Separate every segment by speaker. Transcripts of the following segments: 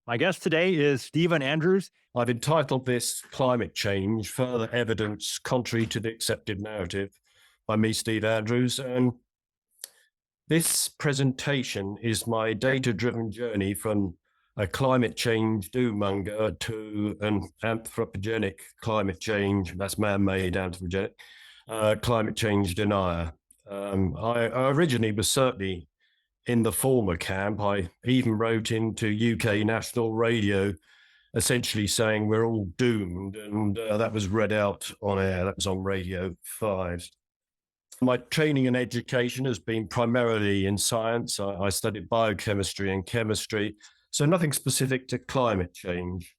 Speaker 1: My guest today is Stephen Andrews.
Speaker 2: I've entitled this Climate Change, Further Evidence Contrary to the Accepted Narrative by me, Steve Andrews. And this presentation is my data-driven journey from a climate change doom-monger to an anthropogenic climate change, that's man-made anthropogenic, climate change denier. I originally was certainly in the former camp. I even wrote into UK national radio essentially saying we're all doomed, and that was read out on air. That was on Radio 5. My training and education has been primarily in science. I studied biochemistry and chemistry, so nothing specific to climate change.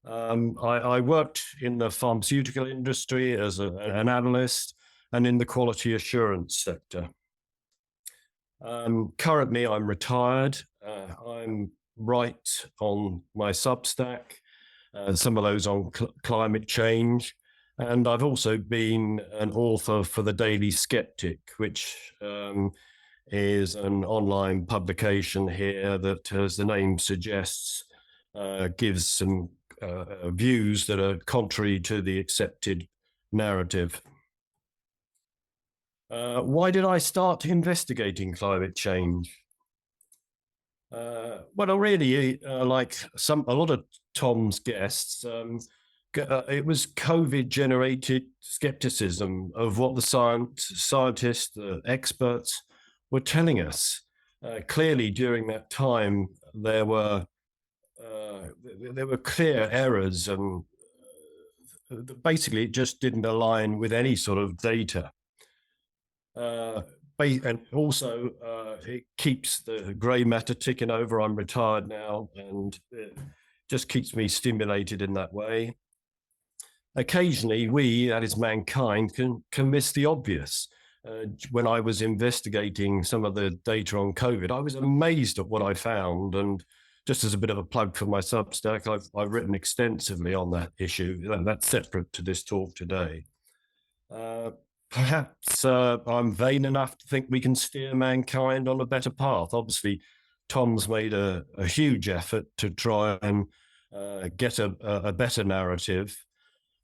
Speaker 2: I worked in the pharmaceutical industry as an analyst and in the quality assurance sector. Currently, I'm retired. I'm write on my Substack, some of those on climate change. And I've also been an author for the Daily Sceptic, which is an online publication here that, as the name suggests, gives some views that are contrary to the accepted narrative. Why did I start investigating climate change? Well, really, like a lot of Tom's guests, it was COVID-generated skepticism of what the scientists, the experts were telling us. Clearly, during that time, there were clear errors, and basically, it just didn't align with any sort of data. And also, it keeps the grey matter ticking over. I'm retired now, and it just keeps me stimulated in that way. Occasionally, we, that is mankind, can miss the obvious. When I was investigating some of the data on COVID, I was amazed at what I found. And just as a bit of a plug for my Substack, I've written extensively on that issue. That's separate to this talk today. Perhaps I'm vain enough to think we can steer mankind on a better path. Obviously, Tom's made a huge effort to try and get a better narrative.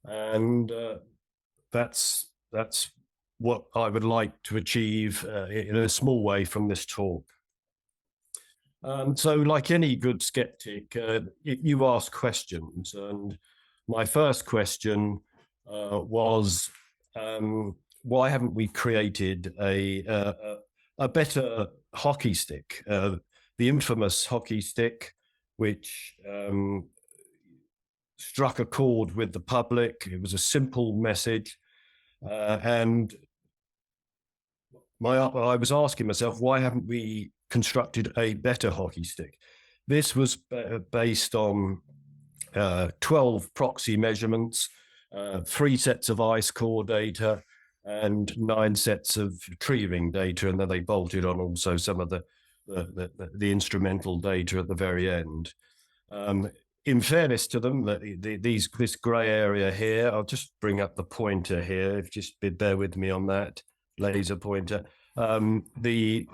Speaker 2: And that's what I would like to achieve in a small way from this talk. So like any good skeptic, you ask questions. And my first question was, why haven't we created a better hockey stick? The infamous hockey stick, which struck a chord with the public. It was a simple message. And I was asking myself, why haven't we constructed a better hockey stick? This was based on 12 proxy measurements, 3 sets of ice core data, and 9 sets of tree ring data, and then they bolted on also some of the instrumental data at the very end. In fairness to them, this grey area here, I'll just bring up the pointer here. If just bear with me on that laser pointer. The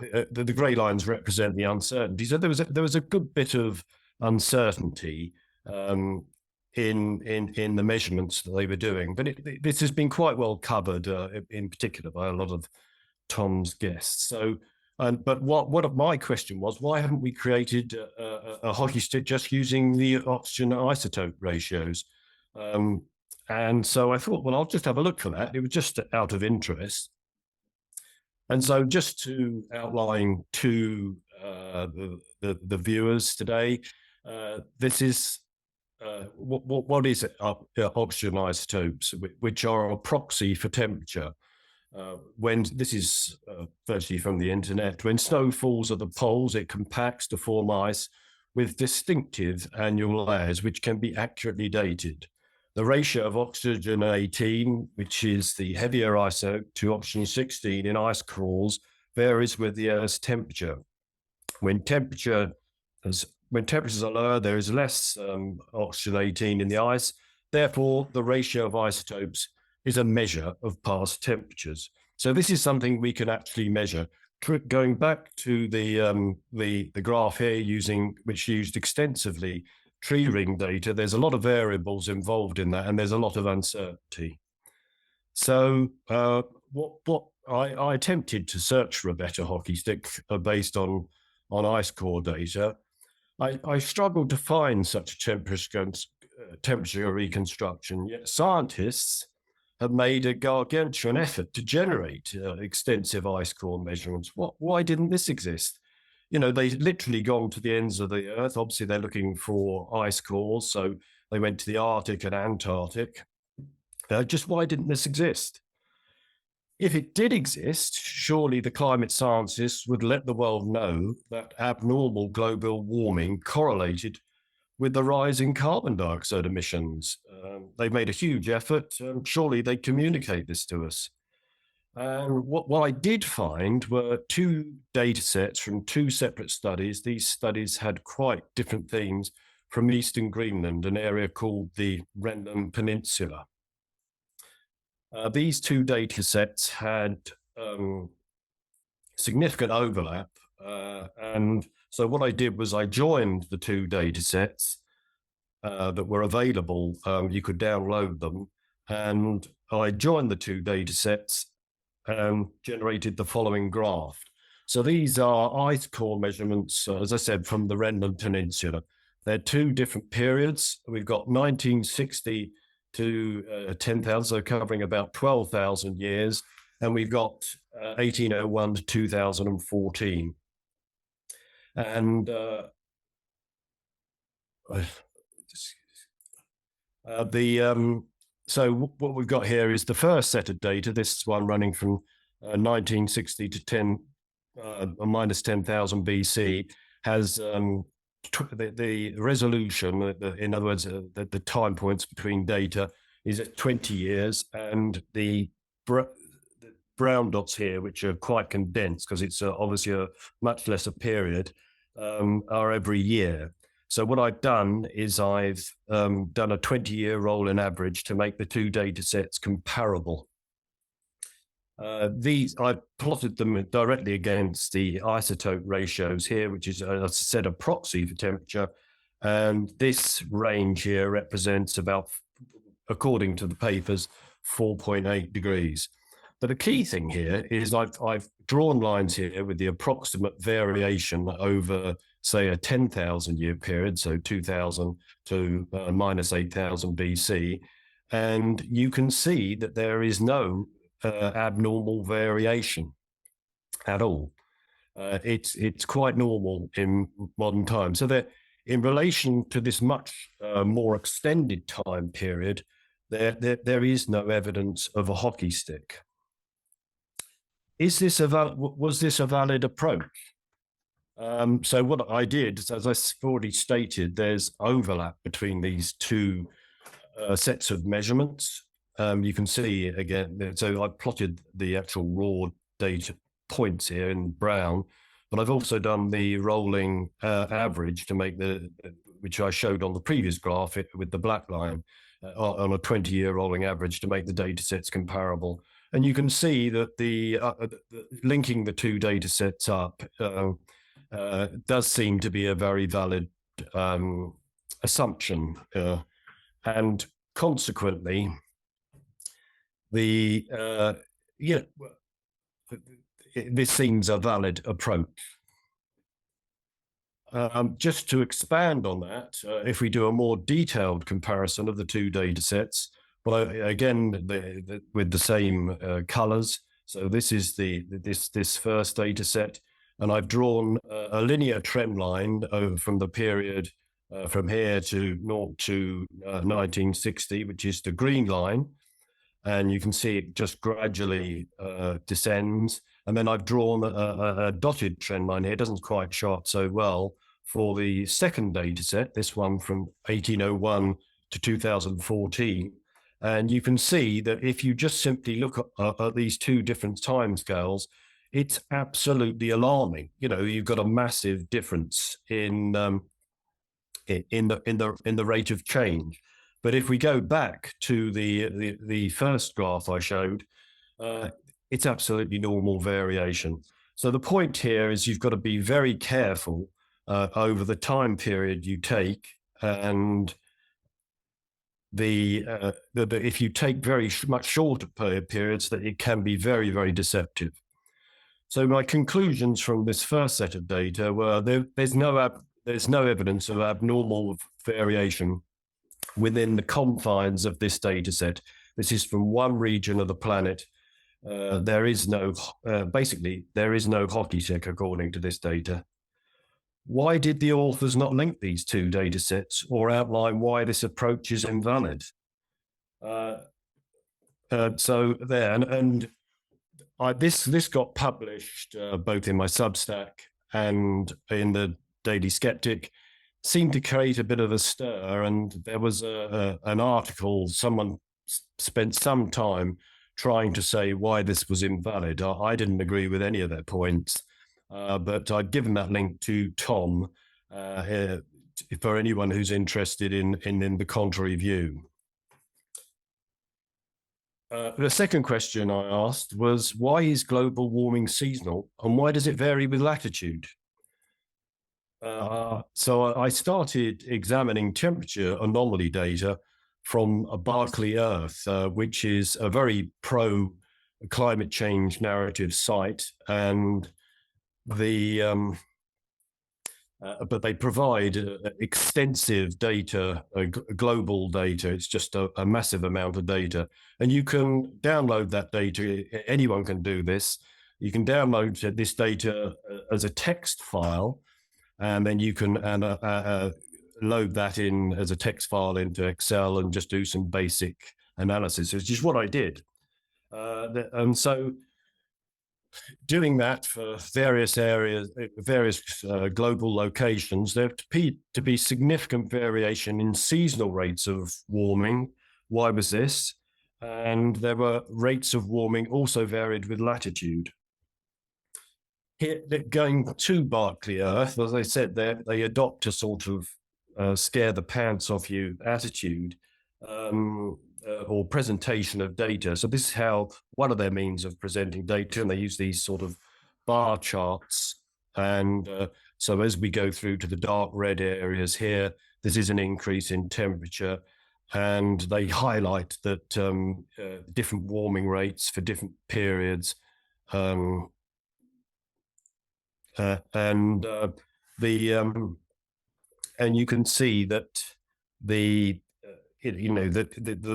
Speaker 2: grey lines represent the uncertainty. So there was a good bit of uncertainty in the measurements that they were doing, but this has been quite well covered, in particular by a lot of Tom's guests. So, but what my question was, why haven't we created a hockey stick just using the oxygen isotope ratios? And so I thought, well, I'll just have a look for that. It was just out of interest. And so just to outline to the viewers today, this is what is oxygen isotopes, which are a proxy for temperature. When this is virtually from the internet, when snow falls at the poles, it compacts to form ice with distinctive annual layers, which can be accurately dated. The ratio of oxygen 18, which is the heavier isotope, to oxygen 16 in ice cores varies with the Earth's temperature. When temperatures are lower, there is less oxygen 18 in the ice. Therefore, the ratio of isotopes is a measure of past temperatures. So this is something we can actually measure. Going back to the graph here, which used extensively tree ring data, there's a lot of variables involved in that, and there's a lot of uncertainty. So what I attempted to search for a better hockey stick based on ice core data. I struggled to find such a temperature reconstruction, yet scientists have made a gargantuan effort to generate extensive ice core measurements. Why didn't this exist? You know, they've literally gone to the ends of the earth. Obviously, they're looking for ice cores, so they went to the Arctic and Antarctic. Just why didn't this exist? If it did exist, surely the climate scientists would let the world know that abnormal global warming correlated with the rise in carbon dioxide emissions. They've made a huge effort. Surely they communicate this to us. And what I did find were two data sets from two separate studies. These studies had quite different themes from eastern Greenland, an area called the Greenland Peninsula. These two data sets had significant overlap. And so what I did was I joined the two data sets that were available. You could download them. And I joined the two data sets and generated the following graph. So these are ice core measurements, as I said, from the Greenland Peninsula. They're two different periods. We've got 1960 to 10,000, so covering about 12,000 years. And we've got 1801 to 2014. And so what we've got here is the first set of data. This one running from 1960 to minus 10,000 BC has the resolution, in other words, the time points between data is at 20 years, and the brown dots here, which are quite condensed because it's obviously a much lesser period, are every year. So what I've done is I've done a 20-year rolling average to make the two data sets comparable. I plotted them directly against the isotope ratios here, which is a set of proxy for temperature. And this range here represents about, according to the papers, 4.8 degrees. But the key thing here is I've drawn lines here with the approximate variation over, say, a 10,000 year period, so 2000 to minus 8,000 BC. And you can see that there is no abnormal variation at all. It's quite normal in modern times. So that in relation to this much more extended time period, there is no evidence of a hockey stick. Was this a valid approach? So what I did, as I already stated, there's overlap between these two sets of measurements. You can see again, so I plotted the actual raw data points here in brown, but I've also done the rolling average to make which I showed on the previous graph with the black line on a 20-year rolling average to make the data sets comparable. And you can see that the linking the two data sets up does seem to be a very valid assumption. And consequently, this seems a valid approach. Just to expand on that, if we do a more detailed comparison of the two data sets, well, again, with the same colors. So this is this first data set, and I've drawn a linear trend line from the period from here to 0 to 1960, which is the green line. And you can see it just gradually descends. And then I've drawn a dotted trend line here. It doesn't quite show up so well for the second data set, this one from 1801 to 2014. And you can see that if you just simply look at these two different timescales, it's absolutely alarming. You know, you've got a massive difference in the rate of change. But if we go back to the first graph I showed, it's absolutely normal variation. So the point here is you've got to be very careful over the time period you take and if you take very much shorter periods, that it can be very, very deceptive. So my conclusions from this first set of data were there's no evidence of abnormal variation within the confines of this data set. This is from one region of the planet. There is no hockey stick according to this data. Why did the authors not link these two data sets or outline why this approach is invalid? So there, this got published both in my Substack and in the Daily Sceptic. Seemed to create a bit of a stir, and there was an article. Someone spent some time trying to say why this was invalid. I didn't agree with any of their points, but I'd given that link to Tom for anyone who's interested in the contrary view. The second question I asked was, why is global warming seasonal, and why does it vary with latitude? So I started examining temperature anomaly data from Barclay Earth, which is a very pro climate change narrative site, and but they provide extensive data, global data. It's just a massive amount of data, and you can download that data. Anyone can do this. You can download this data as a text file, and then you can load that in as a text file into Excel and just do some basic analysis, which is what I did. And so doing that for various areas, various global locations, there appeared to be significant variation in seasonal rates of warming. Why was this? And there were rates of warming also varied with latitude. Here, going to Barclay Earth, as I said, they adopt a sort of scare the pants off you attitude or presentation of data. So this is how one of their means of presenting data, and they use these sort of bar charts. And so as we go through to the dark red areas here, this is an increase in temperature, and they highlight that different warming rates for different periods. And you can see that the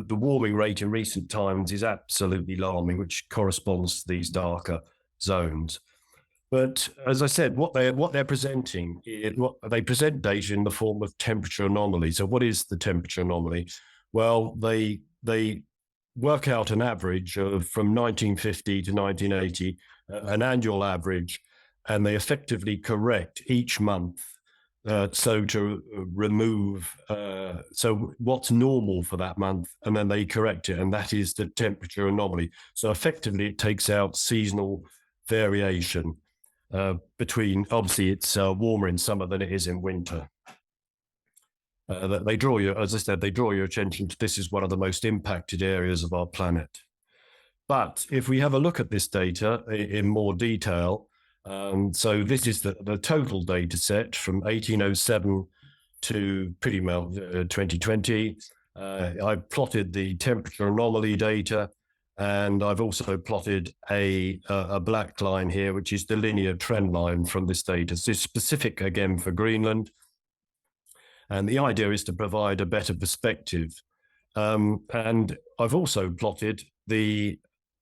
Speaker 2: warming rate in recent times is absolutely alarming, which corresponds to these darker zones. But as I said, what they're presenting, they present data in the form of temperature anomaly. So what is the temperature anomaly? Well, they work out an average of from 1950 to 1980, an annual average, and they effectively correct each month. So to remove, so what's normal for that month, and then they correct it, and that is the temperature anomaly. So effectively, it takes out seasonal variation between, obviously, it's warmer in summer than it is in winter. They draw you, as I said, they draw your attention to this is one of the most impacted areas of our planet. But if we have a look at this data in more detail, so this is the total data set from 1807 to pretty well 2020. I've plotted the temperature anomaly data, and I've also plotted a black line here, which is the linear trend line from this data. So it's specific again for Greenland. And the idea is to provide a better perspective. And I've also plotted the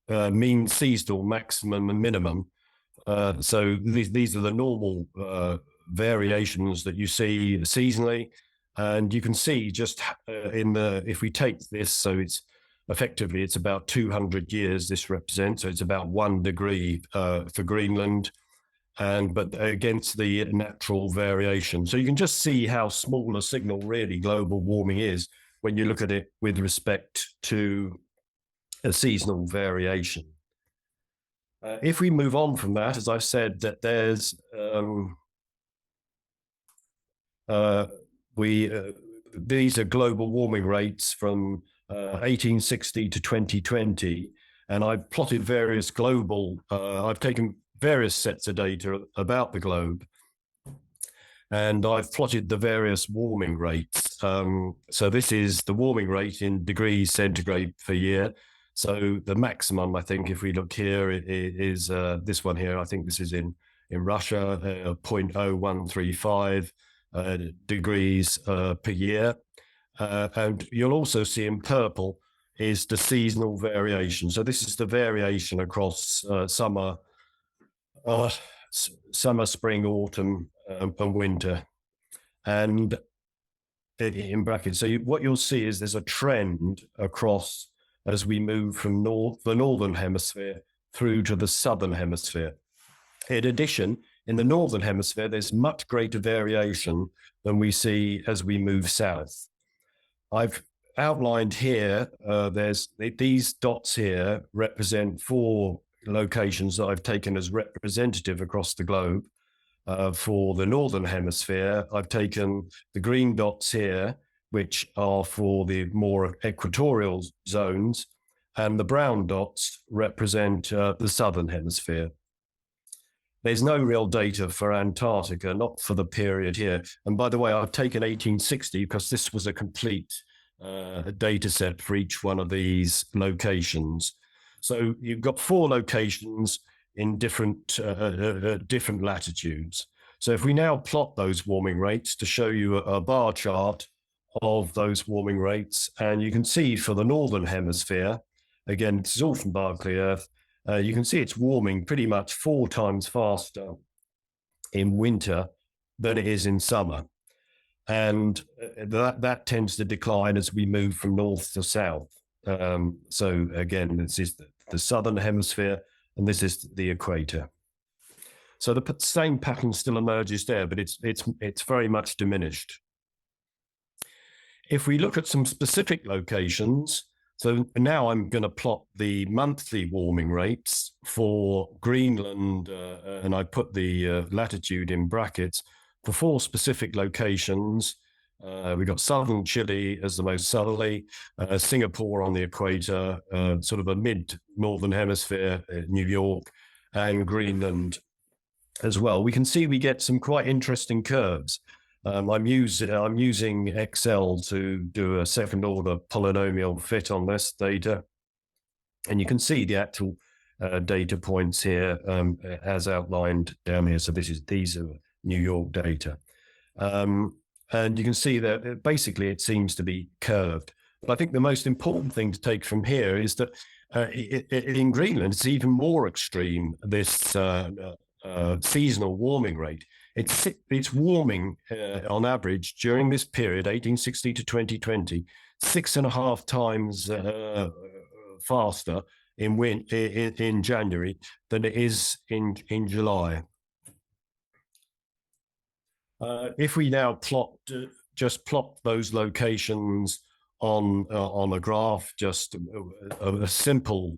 Speaker 2: mean seasonal maximum and minimum. So these are the normal variations that you see seasonally, and you can see just if we take this, so it's effectively it's about 200 years this represents, so it's about 1 degree for Greenland, but against the natural variation. So you can just see how small a signal really global warming is when you look at it with respect to a seasonal variation. If we move on from that, as I've said, that there's these are global warming rates from 1860 to 2020, and I've plotted various global. I've taken various sets of data about the globe, And I've plotted the various warming rates. So this is the warming rate in degrees centigrade per year. So the maximum, I think, if we look here, is this one here. I think this is in Russia, 0.0135 degrees per year. And you'll also see in purple is the seasonal variation. So this is the variation across summer, spring, autumn, and winter. And in brackets, so what you'll see is there's a trend across as we move from the northern hemisphere through to the southern hemisphere. In addition, in the northern hemisphere, there's much greater variation than we see as we move south. I've outlined here, there's these dots here represent 4 locations that I've taken as representative across the globe. For the northern hemisphere, I've taken the green dots here, which are for the more equatorial zones, and the brown dots represent the southern hemisphere. There's no real data for Antarctica, not for the period here. And by the way, I've taken 1860 because this was a complete data set for each one of these locations. So you've got 4 locations in different latitudes. So if we now plot those warming rates to show you a bar chart of those warming rates, and you can see for the northern hemisphere, again, this is all from Berkeley Earth, you can see it's warming pretty much 4 times faster in winter than it is in summer. And that tends to decline as we move from north to south. So again, this is the southern hemisphere, and this is the equator. So the same pattern still emerges there, but it's very much diminished. If we look at some specific locations, so now I'm going to plot the monthly warming rates for Greenland, and I put the latitude in brackets for 4 specific locations. We've got southern Chile as the most southerly, Singapore on the equator, sort of a mid-northern hemisphere, New York, and Greenland as well. We can see we get some quite interesting curves. I'm using Excel to do a second-order polynomial fit on this data, and you can see the actual data points here as outlined down here. So these are New York data. And you can see that basically it seems to be curved. But I think the most important thing to take from here is that in Greenland, it's even more extreme, this seasonal warming rate. It's warming on average during this period, 1860 to 2020, 6.5 times faster in January than it is in July. If we now just plot those locations on a graph, just a simple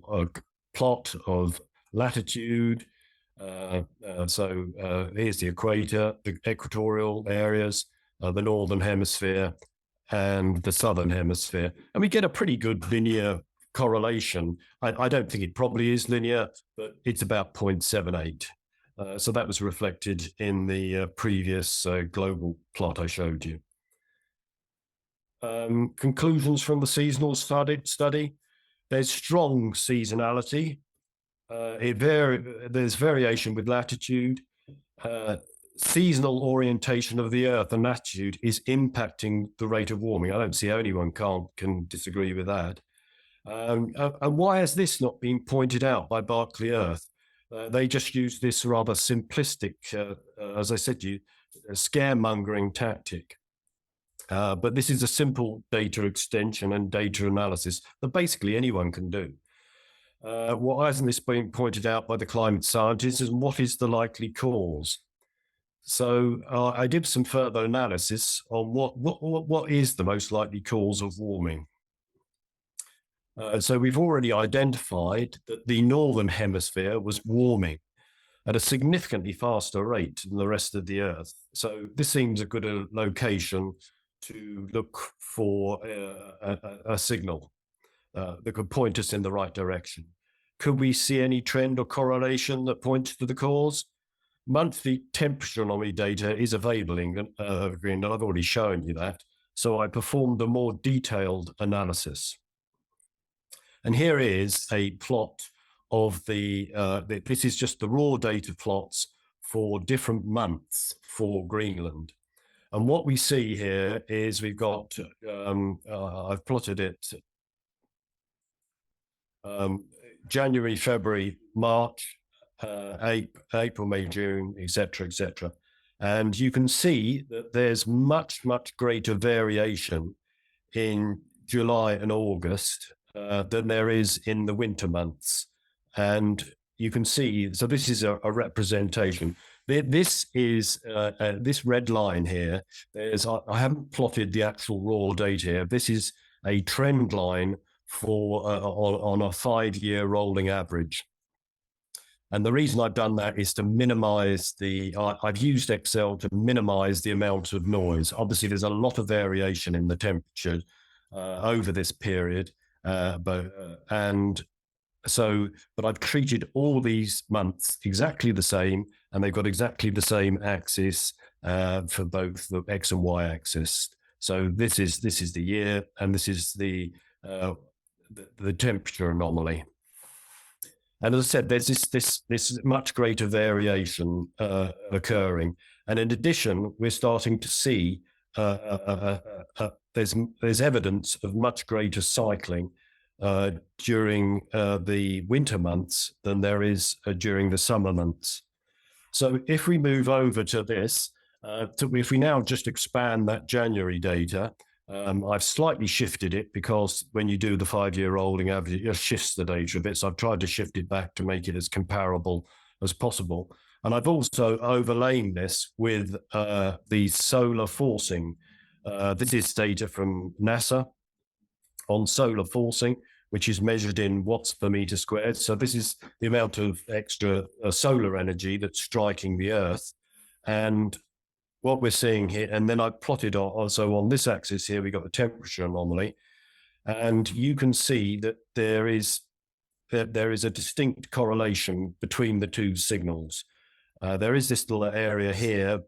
Speaker 2: plot of latitude. So here's the equator, the equatorial areas, the northern hemisphere, and the southern hemisphere, and we get a pretty good linear correlation. I don't think it probably is linear, but it's about 0.78. So that was reflected in the previous global plot I showed you. Conclusions from the seasonal study. There's strong seasonality. There's variation with latitude. Seasonal orientation of the Earth and latitude is impacting the rate of warming. I don't see anyone can disagree with that. And why has this not been pointed out by Berkeley Earth? They just use this rather simplistic, as I said to you, scaremongering tactic. But this is a simple data extension and data analysis that basically anyone can do. Why hasn't this been pointed out by the climate scientists, and what is the likely cause? So I did some further analysis on what is the most likely cause of warming. So we've already identified that the northern hemisphere was warming at a significantly faster rate than the rest of the Earth. So this seems a good location to look for a signal that could point us in the right direction. Could we see any trend or correlation that points to the cause? monthly temperature anomaly data is available in Greenland. I've already shown you that. So I performed a more detailed analysis. And here is a plot of this is just the raw data plots for different months for Greenland. And what we see here is we've got, I've plotted it, January, February, March, April, May, June, etc., etc. And you can see that there's much, much greater variation in July and August than there is in the winter months. And you can see, so this is a representation. This is this red line here. I haven't plotted the actual raw data here. This is a trend line for on a 5-year rolling average. And the reason I've done that is to minimize I've used Excel to minimize the amount of noise. Obviously, there's a lot of variation in the temperature over this period, but I've treated all these months exactly the same, and they've got exactly the same axis for both the X and Y axis. So this is the year, and this is the temperature anomaly. And as I said, there's this much greater variation occurring, and in addition, we're starting to see there's evidence of much greater cycling during the winter months than there is during the summer months. So if we move over to this, if we now just expand that January data, I've slightly shifted it because when you do the 5-year rolling average, it just shifts the data a bit. So I've tried to shift it back to make it as comparable as possible. And I've also overlain this with the solar forcing. This is data from NASA on solar forcing, which is measured in watts per meter squared. So this is the amount of extra solar energy that's striking the Earth. And what we're seeing here, and then I plotted also on this axis here, we got the temperature anomaly, and you can see that there is a distinct correlation between the two signals. There is this little area here,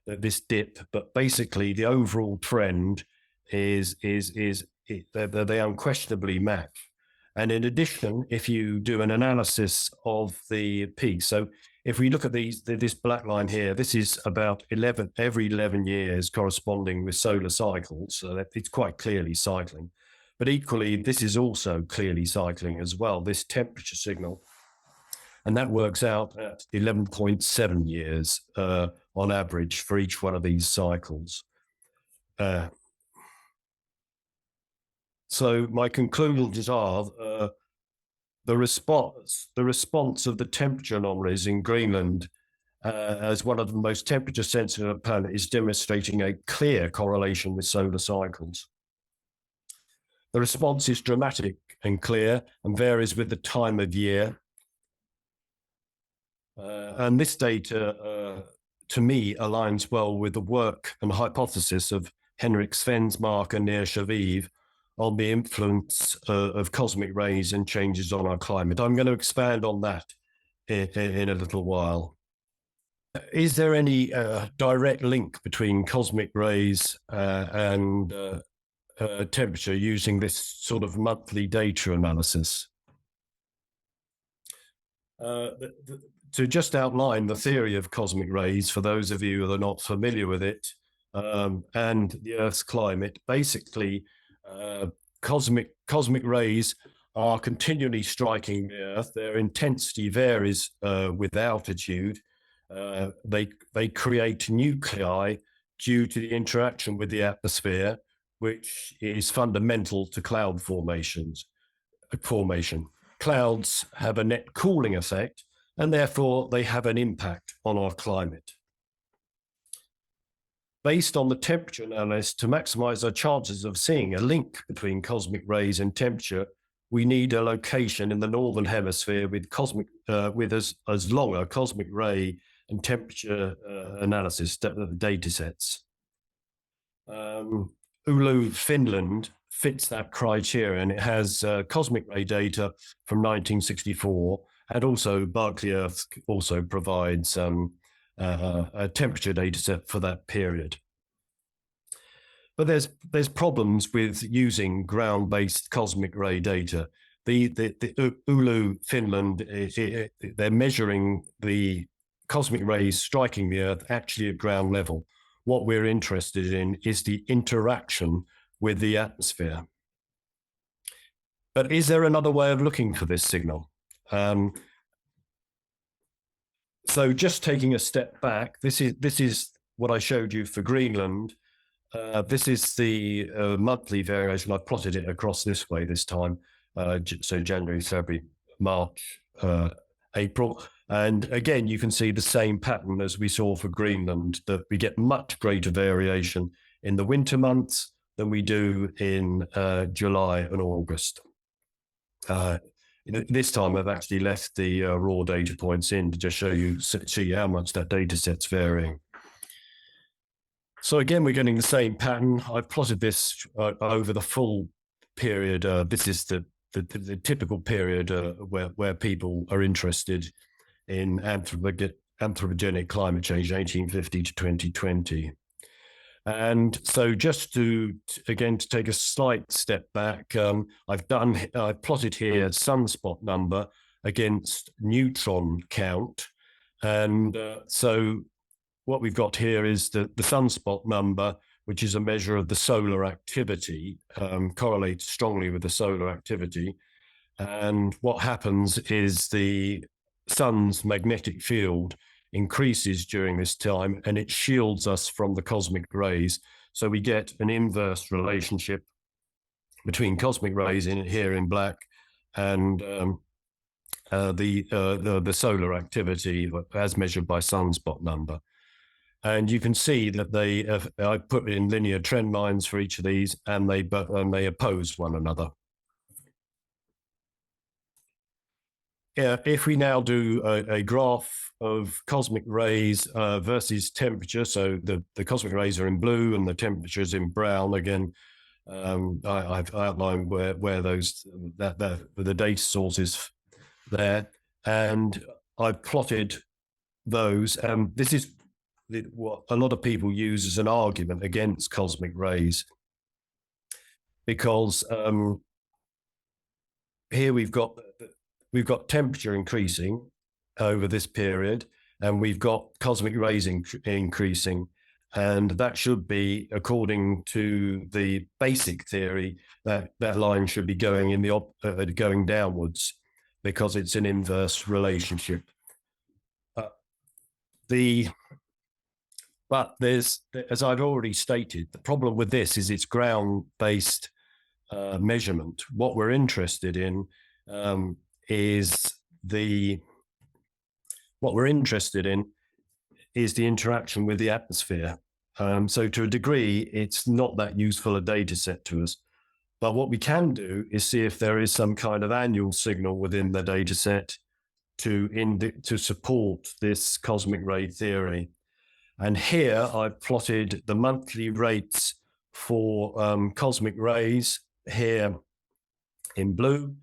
Speaker 2: this dip, but basically the overall trend is they unquestionably match. And in addition, if you do an analysis of the peaks, so if we look at this black line here, this is about every 11 years corresponding with solar cycles, so that it's quite clearly cycling. But equally, this is also clearly cycling as well, this temperature signal. And that works out at 11.7 years on average for each one of these cycles. So my conclusions are the response of the temperature anomalies in Greenland as one of the most temperature sensitive on the planet is demonstrating a clear correlation with solar cycles. The response is dramatic and clear and varies with the time of year. And this data, to me, aligns well with the work and hypothesis of Henrik Svensmark and Nir Shaviv on the influence of cosmic rays and changes on our climate. I'm going to expand on that in a little while. Is there any direct link between cosmic rays and temperature using this sort of monthly data analysis? To just outline the theory of cosmic rays, for those of you who are not familiar with it, and the Earth's climate, basically, cosmic rays are continually striking the Earth. Their intensity varies with altitude. They create nuclei due to the interaction with the atmosphere, which is fundamental to cloud formation. Clouds have a net cooling effect, and therefore they have an impact on our climate. Based on the temperature analysis, to maximize our chances of seeing a link between cosmic rays and temperature, we need a location in the northern hemisphere with as long a cosmic ray and temperature analysis data sets. Oulu, Finland fits that criteria, and it has cosmic ray data from 1964 And also Berkeley Earth also provides a temperature data set for that period. But there's problems with using ground-based cosmic ray data. The Oulu, Finland, they're measuring the cosmic rays striking the Earth actually at ground level. What we're interested in is the interaction with the atmosphere. But is there another way of looking for this signal? So just taking a step back, this is what I showed you for Greenland. This is the monthly variation. I've plotted it across this way this time. So January, February, March, April. And again, you can see the same pattern as we saw for Greenland, that we get much greater variation in the winter months than we do in July and August. This time I've actually left the raw data points in to just see how much that data set's varying. So again, we're getting the same pattern. I've plotted this over the full period. This is the typical period where people are interested in anthropogenic climate change, 1850 to 2020. And so just to take a slight step back, I've plotted here sunspot number against neutron count. And so what we've got here is the sunspot number, which is a measure of the solar activity, correlates strongly with the solar activity. And what happens is the sun's magnetic field increases during this time, and it shields us from the cosmic rays. So we get an inverse relationship between cosmic rays here in black and the solar activity as measured by sunspot number. And you can see that I put in linear trend lines for each of these, and they oppose one another. If we now do a graph of cosmic rays versus temperature, so the cosmic rays are in blue and the temperature is in brown. Again, I've outlined where the data sources there, and I've plotted those. This is what a lot of people use as an argument against cosmic rays, because here we've got temperature increasing over this period, and we've got cosmic rays increasing, and that should be, according to the basic theory, that line should be going going downwards, because it's an inverse relationship. But there's, as I've already stated, the problem with this is it's ground-based measurement. What we're interested in is the interaction with the atmosphere. So to a degree, it's not that useful a data set to us. But what we can do is see if there is some kind of annual signal within the data set to support this cosmic ray theory. And here I've plotted the monthly rates for cosmic rays here in blue,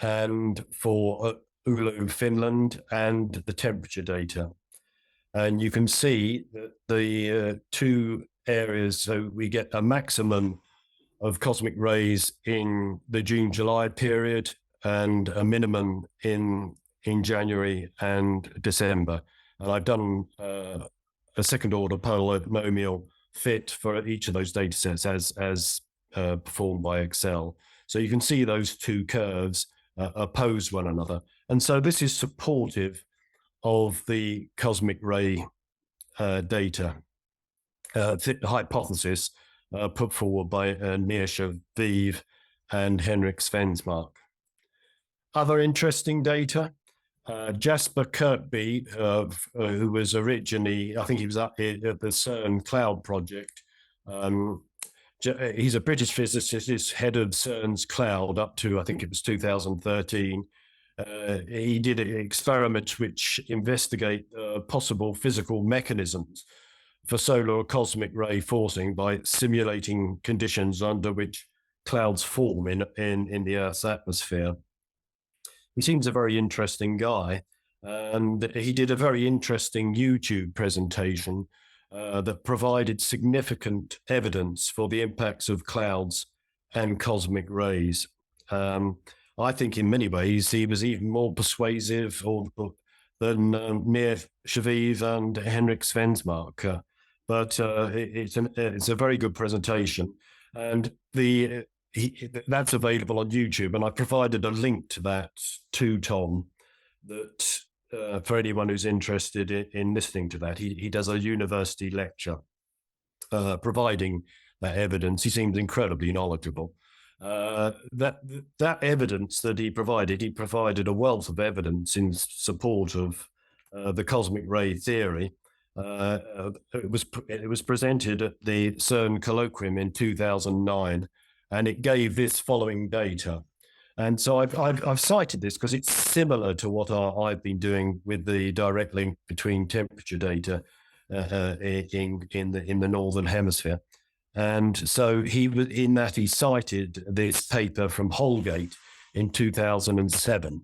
Speaker 2: and for Oulu, Finland, and the temperature data. And you can see that the two areas, so we get a maximum of cosmic rays in the June-July period and a minimum in January and December. And I've done a second-order polynomial fit for each of those data sets as performed by Excel. So you can see those two curves oppose one another. And so this is supportive of the cosmic ray data hypothesis put forward by Neersche, Vive, and Henrik Svensmark. Other interesting data, Jasper Kirkby, who was originally, I think he was at the CERN cloud project. He's a British physicist, he's head of CERN's cloud up to, I think it was 2013. He did experiments which investigate possible physical mechanisms for solar or cosmic ray forcing by simulating conditions under which clouds form in the Earth's atmosphere. he seems a very interesting guy. And he did a very interesting YouTube presentation that provided significant evidence for the impacts of clouds and cosmic rays. I think in many ways he was even more persuasive than Mir Shaviv and Henrik Svensmark. But it's a very good presentation. And that's available on YouTube. And I provided a link to that to Tom, that for anyone who's interested in listening to that. He does a university lecture providing that evidence. He seems incredibly knowledgeable. That evidence that he provided a wealth of evidence in support of the cosmic ray theory. It was presented at the CERN colloquium in 2009, and it gave this following data. And so I've cited this because it's similar to what I've been doing with the direct link between temperature data in the northern hemisphere. And so he cited this paper from Holgate in 2007,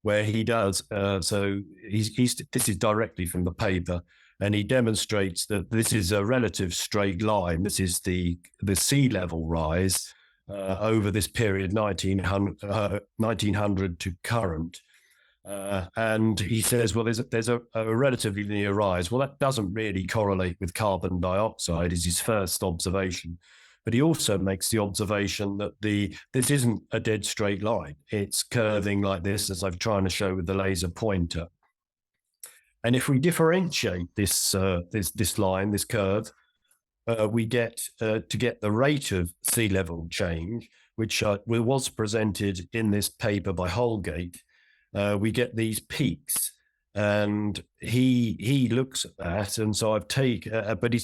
Speaker 2: where he does. So this is directly from the paper, and he demonstrates that this is a relative straight line. This is the sea level rise over this period, 1900 to current. And he says, well, there's a relatively linear rise. Well, that doesn't really correlate with carbon dioxide, is his first observation. But he also makes the observation that this isn't a dead straight line. It's curving like this, as I'm trying to show with the laser pointer. And if we differentiate this line, this curve, we get to get the rate of sea level change, which was presented in this paper by Holgate. We get these peaks, and he looks at that, and so I've taken, but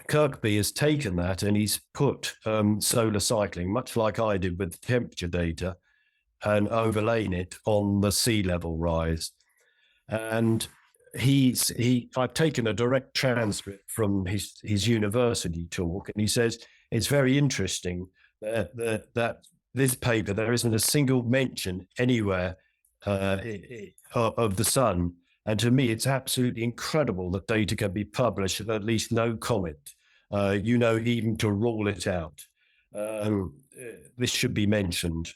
Speaker 2: Kirkby has taken that and he's put solar cycling, much like I did with the temperature data, and overlaying it on the sea level rise. And I've taken a direct transcript from his university talk, and he says it's very interesting that this paper, there isn't a single mention anywhere of the sun. And to me, it's absolutely incredible that data can be published with at least no comment, even to rule it out. This should be mentioned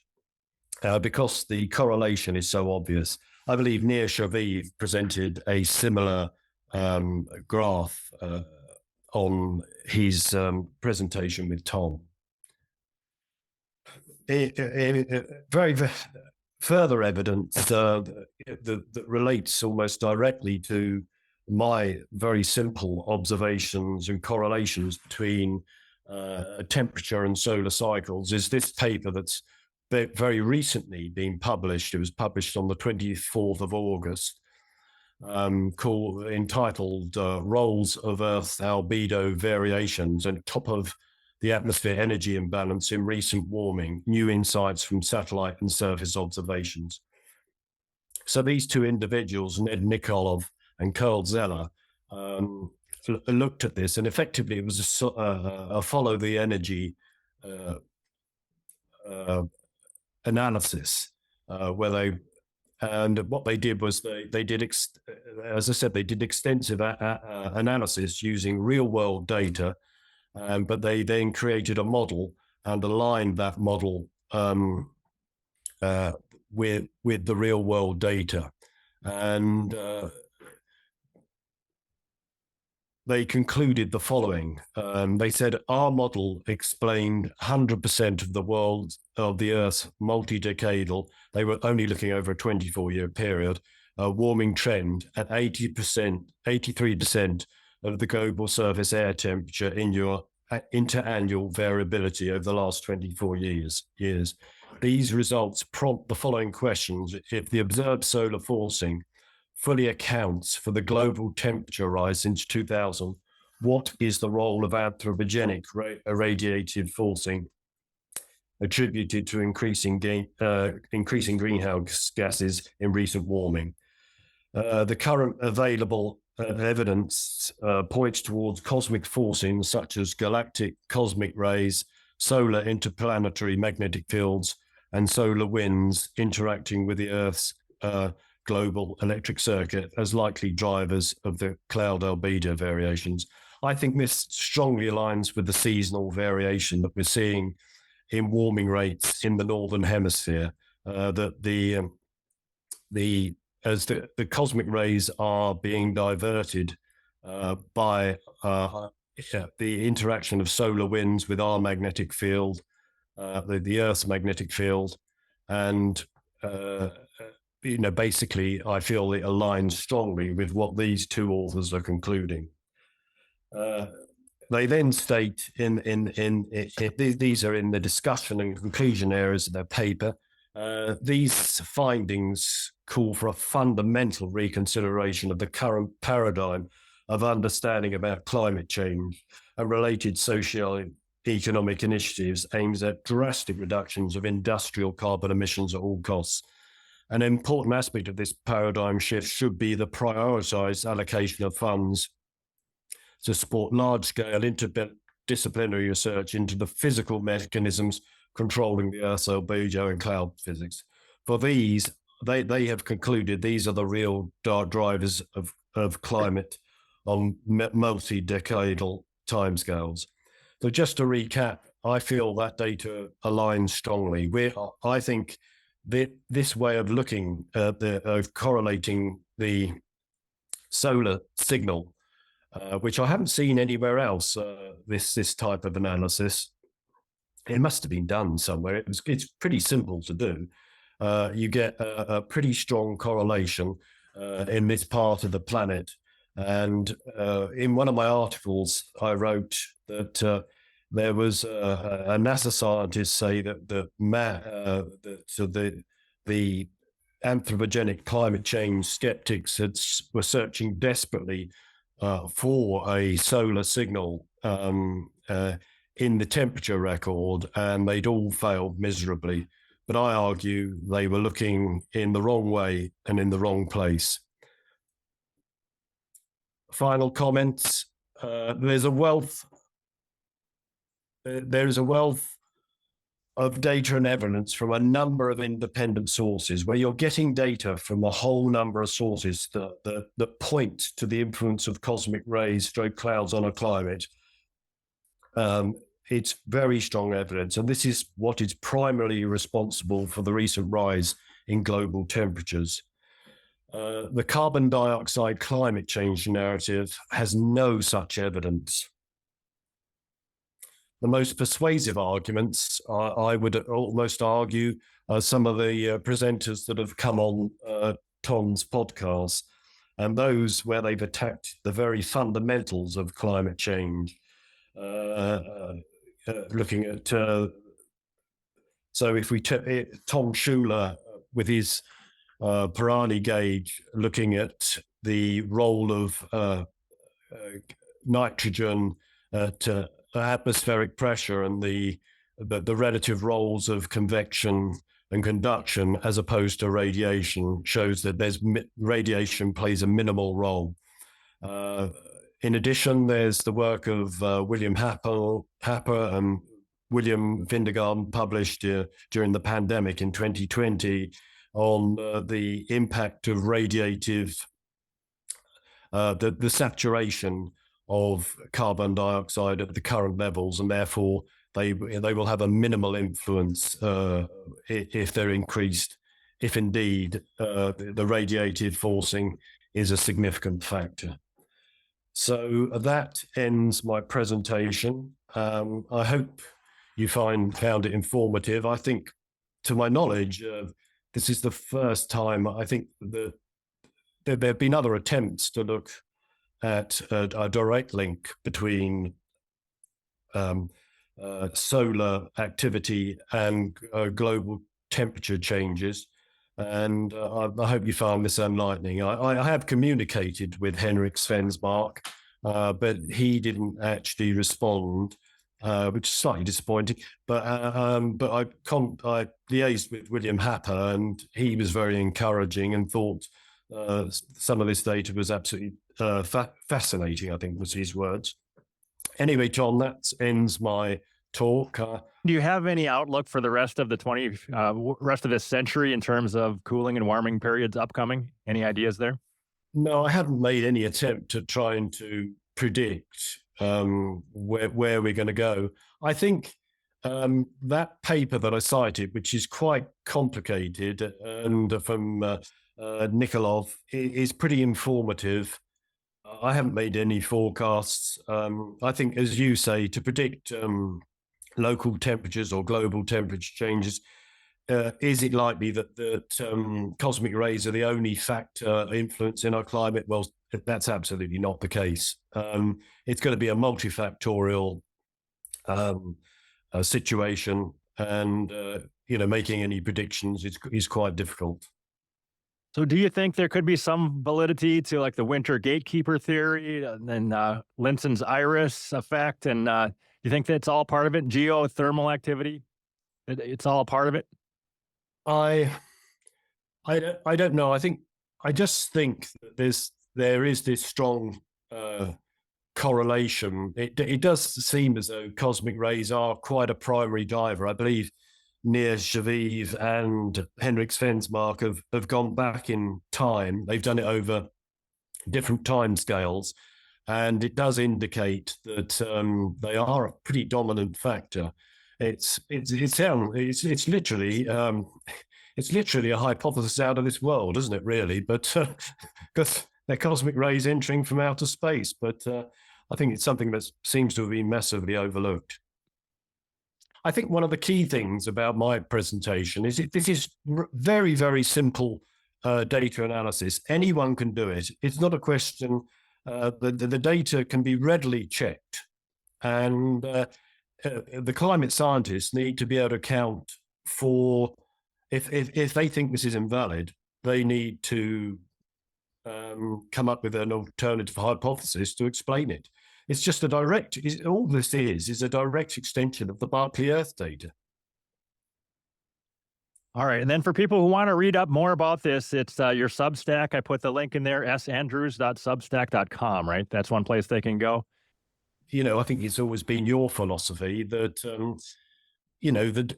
Speaker 2: because the correlation is so obvious. I believe Nir Shaviv presented a similar graph on his presentation with Tom. Very further evidence that relates almost directly to my very simple observations and correlations between temperature and solar cycles is this paper that's very recently been published. It was published on the 24th of August, entitled Roles of Earth Albedo Variations and Top of the Atmosphere Energy Imbalance in Recent Warming, New Insights from Satellite and Surface Observations. So these two individuals, Ned Nikolov and Karl Zeller, looked at this, and effectively it was a follow the energy analysis, and what they did was they did, as I said, they did extensive analysis using real world data. But they then created a model and aligned that model with the real world data. And they concluded the following. They said, our model explained 100% of the Earth's multi-decadal, they were only looking over a 24-year period, warming trend at 83% of the global surface air temperature in your interannual variability over the last 24 years. These results prompt the following questions. If the observed solar forcing fully accounts for the global temperature rise since 2000, what is the role of anthropogenic radiative forcing attributed to increasing greenhouse gases in recent warming? The current available evidence points towards cosmic forcings such as galactic cosmic rays, solar interplanetary magnetic fields, and solar winds interacting with the Earth's global electric circuit as likely drivers of the cloud albedo variations. I think this strongly aligns with the seasonal variation that we're seeing in warming rates in the northern hemisphere. That as the cosmic rays are being diverted by the interaction of solar winds with our magnetic field, the Earth's magnetic field, and basically, I feel it aligns strongly with what these two authors are concluding. They then state these are in the discussion and conclusion areas of their paper. These findings call for a fundamental reconsideration of the current paradigm of understanding about climate change and related socio-economic initiatives aimed at drastic reductions of industrial carbon emissions at all costs. An important aspect of this paradigm shift should be the prioritized allocation of funds to support large-scale interdisciplinary research into the physical mechanisms controlling the Earth's albedo and cloud physics. For these, they have concluded these are the real drivers of climate on multi-decadal timescales. So just to recap, I feel that data aligns strongly. I think that this way of looking at of correlating the solar signal, which I haven't seen anywhere else, this type of analysis, it must have been done somewhere. It's pretty simple to do. You get a pretty strong correlation in this part of the planet. And in one of my articles, I wrote that there was a NASA scientist say that the anthropogenic climate change skeptics were searching desperately for a solar signal in the temperature record, and they'd all failed miserably. But I argue they were looking in the wrong way and in the wrong place. Final comments. There is a wealth of data and evidence from a number of independent sources, where you're getting data from a whole number of sources that point to the influence of cosmic rays, stroke clouds on a climate. It's very strong evidence, and this is what is primarily responsible for the recent rise in global temperatures. The carbon dioxide climate change narrative has no such evidence. The most persuasive arguments, I would almost argue, are some of the presenters that have come on Tom's podcast, and those where they've attacked the very fundamentals of climate change. Looking at, so if we Tom Schuler with his Pirani gauge, looking at the role of nitrogen at atmospheric pressure and the relative roles of convection and conduction as opposed to radiation, shows that radiation plays a minimal role. In addition, there's the work of William Happer and William Vindergarden, published during the pandemic in 2020 on the impact of radiative, the saturation of carbon dioxide at the current levels, and therefore they will have a minimal influence if they're increased, if indeed the radiative forcing is a significant factor. So that ends my presentation. I hope you found it informative. I think, to my knowledge, this is the first time I think that there have been other attempts to look at a direct link between solar activity and global temperature changes. And I hope you found this enlightening. I have communicated with Henrik Svensmark, but he didn't actually respond, which is slightly disappointing. But I liaised with William Happer, and he was very encouraging and thought some of this data was absolutely fascinating, I think was his words. Anyway, John, that ends my talk.
Speaker 1: Do you have any outlook for the rest of the rest of this century in terms of cooling and warming periods upcoming? Any ideas there?
Speaker 2: No, I haven't made any attempt to trying to predict where we're going to go. I think that paper that I cited, which is quite complicated, and from Nikolov, is pretty informative. I haven't made any forecasts. I think, as you say, to predict local temperatures or global temperature changes, is it likely that cosmic rays are the only factor influencing our climate? Well, that's absolutely not the case. It's going to be a multifactorial situation, and making any predictions is quite difficult.
Speaker 1: So do you think there could be some validity to like the winter gatekeeper theory and then Linson's iris effect? And you think that's all part of it? Geothermal activity? It's all a part of it?
Speaker 2: I don't know. I just think that there is this strong correlation. It does seem as though cosmic rays are quite a primary driver. I believe Niels Javiv and Henrik Svensmark have gone back in time. They've done it over different time scales, and it does indicate that they are a pretty dominant factor. It's literally a hypothesis out of this world, isn't it? Really, but because they're cosmic rays entering from outer space. But I think it's something that seems to have been massively overlooked. I think one of the key things about my presentation is this is very, very simple data analysis. Anyone can do it. It's not a question. The data can be readily checked, and the climate scientists need to be able to account for if they think this is invalid, they need to come up with an alternative hypothesis to explain it. It's just all this is a direct extension of the Berkeley Earth data.
Speaker 1: All right. And then for people who want to read up more about this, it's your Substack. I put the link in there, sandrews.substack.com, right? That's one place they can go.
Speaker 2: I think it's always been your philosophy that, that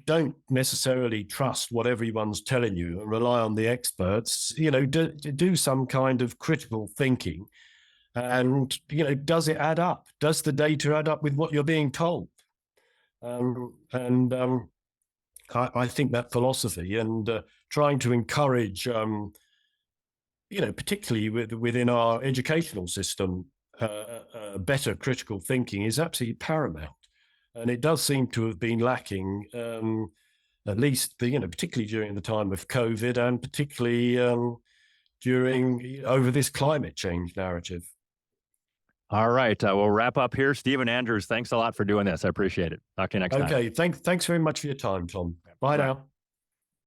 Speaker 2: don't necessarily trust what everyone's telling you and rely on the experts. Do some kind of critical thinking. And, does it add up? Does the data add up with what you're being told? I think that philosophy and trying to encourage, particularly within our educational system, better critical thinking is absolutely paramount. And it does seem to have been lacking, at least, particularly during the time of COVID and particularly over this climate change narrative.
Speaker 1: All right. We'll wrap up here. Stephen Andrews, thanks a lot for doing this. I appreciate it. Talk to you next time.
Speaker 2: Okay. Thanks very much for your time, Tom. Bye now.